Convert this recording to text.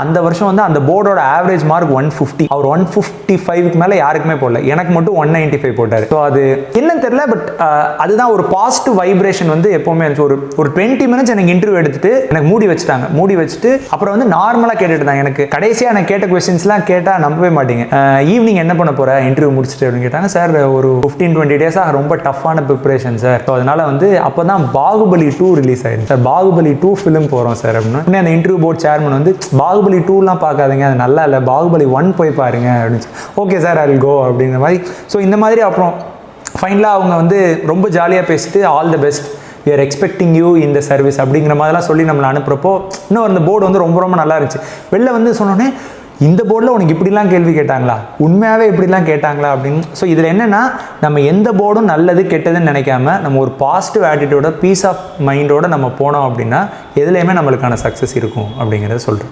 அந்த வருஷம் வந்து அந்த போர்டோட ஆவரேஜ் மார்க் 150. அவர் 155க்கு மேலே யாருக்குமே போடல, எனக்கு மட்டும் 195 போட்டார். ஸோ அது என்னன்னு தெரியல, பட் அதுதான் ஒரு பாசிட்டிவ் வைப்ரேஷன் வந்து எப்போவுமே இருந்துச்சு. ஒரு 20 மினிட்ஸ் எனக்கு இன்டர்வியூ எடுத்துட்டு எனக்கு மூடி வச்சுட்டு அப்புறம் வந்து நார்மலாக கேட்டுட்டு இருந்தாங்க. எனக்கு கடைசியாக எனக்கு கேட்ட கொஸ்டின்ஸ்லாம் கேட்டால் நம்பவே மாட்டீங்க. ஈவினிங் என்ன பண்ண போகிற இன்டர்வியூ முடிச்சுட்டு அப்படின்னு கேட்டாங்க. சார் ஒரு 15-20 டேஸாக ரொம்ப டஃப்பான ப்ரிப்பரேஷன் சார். ஸோ அதனால வந்து அப்போ தான் பாகுபலி 2 ரிலீஸ் ஆயிருக்கு சார். பாகுபலி 2 ஃபிலிம் போகிறோம் சார் அப்படின்னு. அந்த இன்டர்வியூ போர்ட் சேர்மன் வந்து பாகுபலி 2லாம் பார்க்காதீங்க, அது நல்லா இல்லை, பாகுபலி 1 போய் பாருங்க அப்படின்னு. Okay sir, I will go அப்படிங்கிற மாதிரி. ஸோ இந்த மாதிரி அப்புறம் ஃபைனலாக அவங்க வந்து ரொம்ப ஜாலியாக பேசிட்டு all the best, we are expecting you இந்த சர்வீஸ் அப்படிங்கிற மாதிரிலாம் சொல்லி நம்மளை அனுப்புகிறப்போ இன்னும் அந்த போர்டு வந்து ரொம்ப ரொம்ப நல்லா இருந்துச்சு. வெளில வந்து சொன்னோன்னே இந்த போர்டில் உனக்கு இப்படிலாம் கேள்வி கேட்டாங்களா, உண்மையாகவே இப்படிலாம் கேட்டாங்களா அப்படின்னு. ஸோ இதில் என்னென்னா நம்ம எந்த போர்டும் நல்லது கெட்டதுன்னு நினைக்காம நம்ம ஒரு பாசிட்டிவ் ஆட்டிடியூட, பீஸ் ஆஃப் மைண்டோட நம்ம போனோம் அப்படின்னா எதுலேயுமே நம்மளுக்கான சக்ஸஸ் இருக்கும் அப்படிங்கிறத சொல்கிறேன்.